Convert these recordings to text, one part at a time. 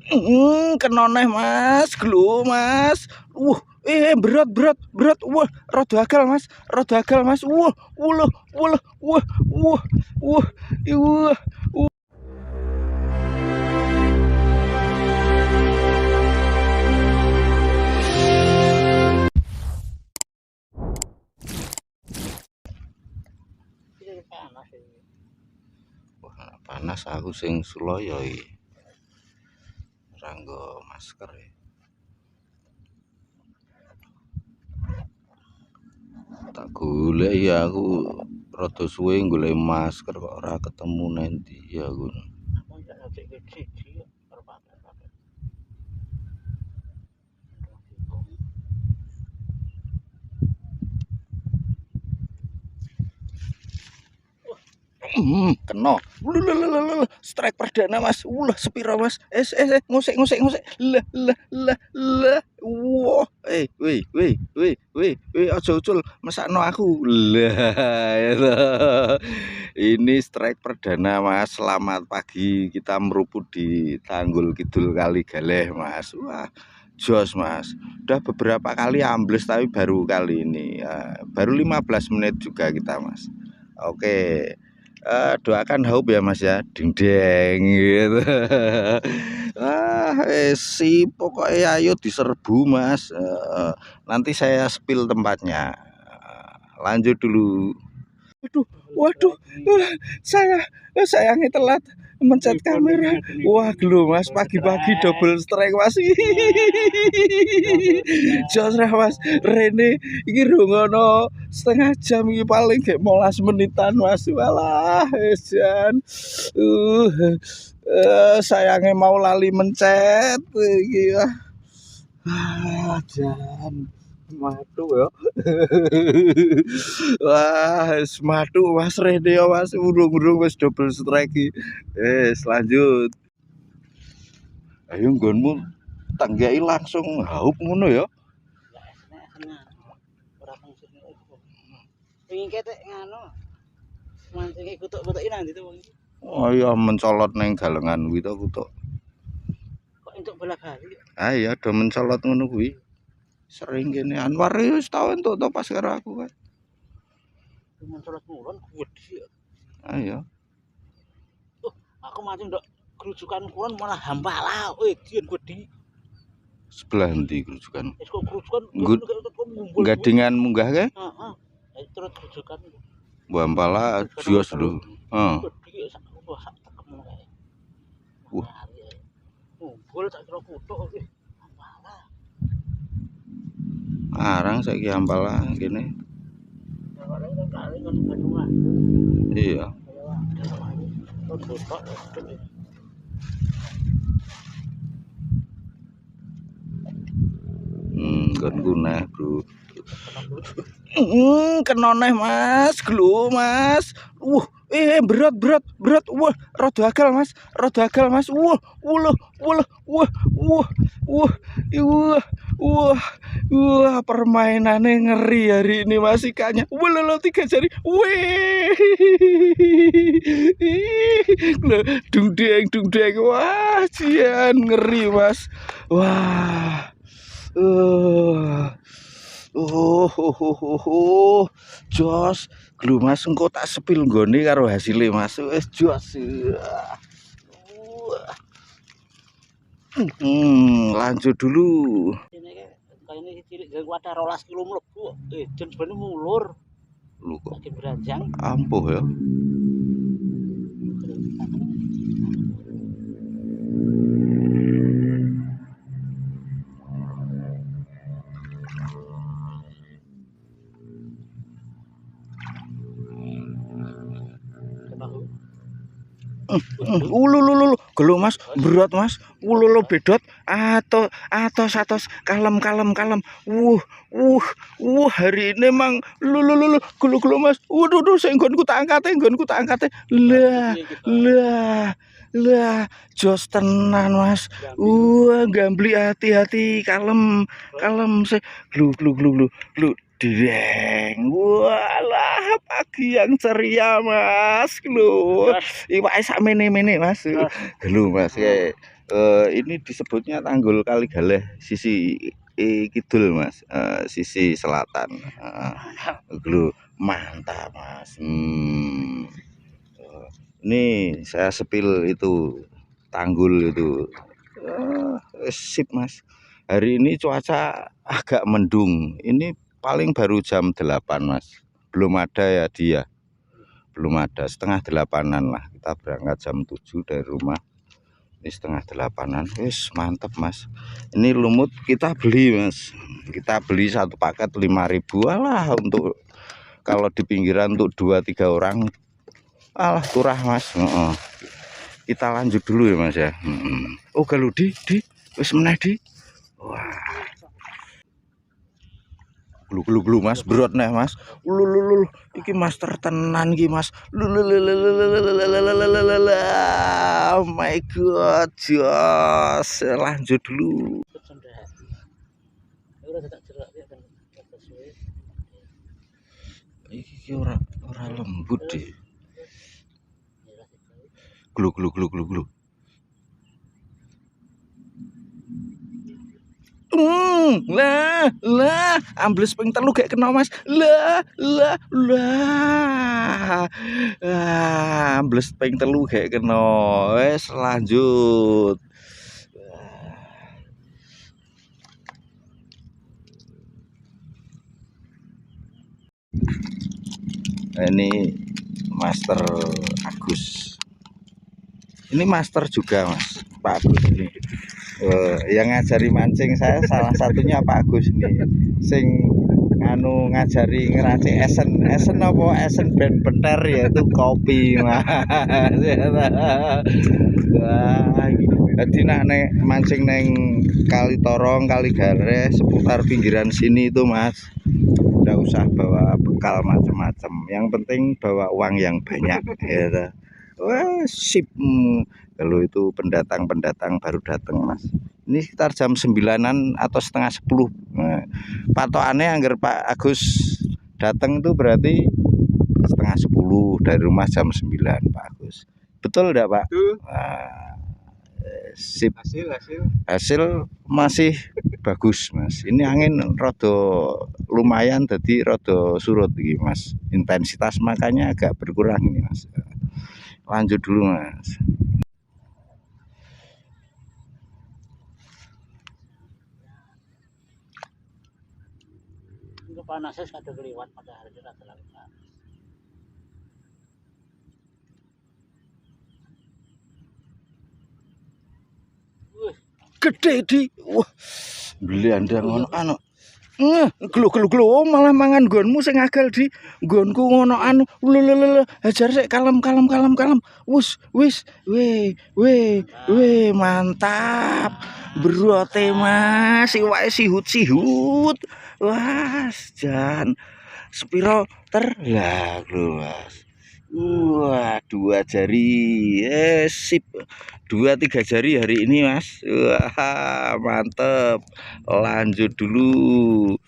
Kena neh Mas, glu Mas. Berat berat berat. Wah, rada agal Mas. Rada agal Mas. Wah, wulah, wulah, wah, wah, wah, wah. Wah, panas aku sing Suloyo iki. Ranggo masker ya. Tak golek ya aku rada suwe golek masker kok ora ketemu nanti ya aku. Kena. Strike perdana Mas. Ulah sepira Mas. Ngusik. Lah. Wah, aja ucul mesakno aku. Lah. Ini strike perdana Mas. Selamat pagi. Kita meruput di Tanggul Kidul Kali Galeh Mas. Wah, jos Mas. Udah beberapa kali ambles tapi baru kali ini. Baru 15 menit juga kita Mas. Oke. Doakan Haup ya Mas ya, ding gitu. Pokoknya ayo diserbu Mas. Nanti saya spill tempatnya. Lanjut dulu. Waduh, sayangnya telat mencet kamera. Wah, gelo Mas, pagi-pagi double strike Mas. Jos Mas, Rene iki rungono setengah jam iki paling kayak 15 menitan Mas. Walah, jan. Sayangnya mau lali mencet iki ya. Jan. Matu ya. Wah, matu Mas Rene ya Mas, urung wis double strike. Lanjut. Ayo nggonmu tanggai langsung Haup ngono ya. Ora fungsi. Pengen ketek ngono. Mancinge kutuk-kutuki nang ndi to wong iki. Oh iya mencolot neng galengan kuwi to kutuk. Kok entuk bola-bali. Iya do mencolot ngono kuwi. Sering kene Anwar wis tau entuk to pas karo aku kan. Mencolot ngulon gede. Ayo. Aku mancing ndok kerujukan kulon malah hampala. Dian gede. Sebelah ndi kerujukan? Wis kok kerujukan gadingan munggah ke? Heeh. Terus kerujukan. Bampala jos lho. Gede sak tekemu kae. Wah. Ngumpul sak kira kutuk iki. Hampala. Arang saiki hampala kene. Iya. Kan guna bro. Kena neh Mas, glu Mas. Berat. Wah, rada agal Mas. Wah, wulah, wah, permainannya ngeri hari ini Mas ikannya. Wulah 3 jari. Dung deng. Wah, cian ngeri Mas. Wah. Jos, glu Mas engko tak sepil nggone karo hasilnya Mas. Wis jos. Lanjut dulu. Ini kayaknya cilik gak ada 12 kilo mlebu. Jen sebenarnya mulur. Lu kok lagi beranjang. Ampuh ya. Gelo Mas, berat Mas. Bedot atos kalem. Hari ini emang gelo Mas. Waduh sing nggonku tak angkate. Lah, jos tenan Mas. Gambli hati-hati, kalem sih. Glu. Deng, walah pagi yang ceria Mas, glu. Iwake sak mene Mas. Gelu Mas, Ini disebutnya Tanggul Kaligaleh sisi kidul Mas, sisi selatan. Glu mantap Mas. Ini saya sepil itu tanggul itu. Sip Mas. Hari ini cuaca agak mendung. Ini paling baru jam 8 Mas. Belum ada ya dia. Belum ada, setengah 8-an lah. Kita berangkat jam 7 dari rumah. Ini setengah 8-an. Wis mantep Mas. Ini lumut kita beli Mas. Kita beli satu paket 5.000. Alah, untuk kalau di pinggiran untuk 2-3 orang alah turah Mas. Kita lanjut dulu ya Mas ya. Oh kalau di wis meneh di. Wah. Glu Mas, berot nih Mas. Iki master tenan iki Mas. Oh my god, jos. Lanjut dulu. Iki ora lembut deh. Glu. Lah ambles ping 3 gak kena Mas. Lah ambles ping 3 gak kena. Wes lanjut. Ini Master Agus. Ini master juga Mas, Pak Agus ini. Yang ngajari mancing saya salah satunya Pak Agus ini. Sing ngajari ngeracik esen apa esen ben benter yaitu kopi Mas. Jadi nak mancing neng Kali Torong, Kali Galeh seputar pinggiran sini itu Mas. Nggak usah bawa bekal macam-macam. Yang penting bawa uang yang banyak gitu. Wah, sip. Kalau itu pendatang baru datang Mas. Ini sekitar jam 9-an atau setengah 10. Nah, patokannya anggar Pak Agus datang itu berarti setengah 10 dari rumah jam 9 Pak Agus. Betul enggak Pak? Nah, sip. Hasil masih bagus Mas. Ini angin rodo lumayan, jadi rodo surut iki Mas. Intensitas makanya agak berkurang ini Mas. Lanjut dulu Mas. Panasnya sekadar keliwat matahari itu rata lagi. Gede di. Wah. Beli Anda ngono anu. Glu malah mangan nggonmu sing agal di nggonku ngono anu. Hajar sik kalem. Wis. Weh, mantap. Berote Mas, iwake sihut. Wah, jan. Sepiro lah lho Mas. Wah, 2 jari. Sip. 2-3 jari hari ini Mas. Wah, mantep. Lanjut dulu.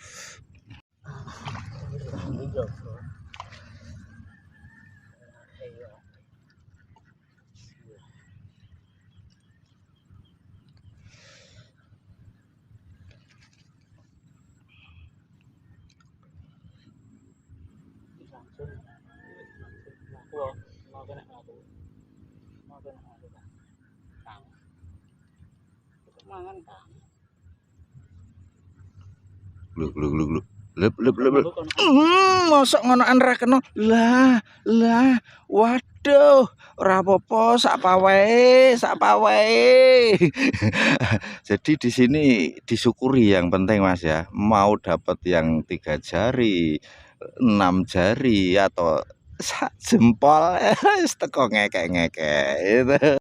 Glu. Lep. Mosok ngonoan ra kena. Lah. Waduh, ora apa-apa, sak wae. Jadi di sini disyukuri yang penting Mas ya. Mau dapat yang 3 jari, 6 jari atau sak jempol, teko ngekek gitu.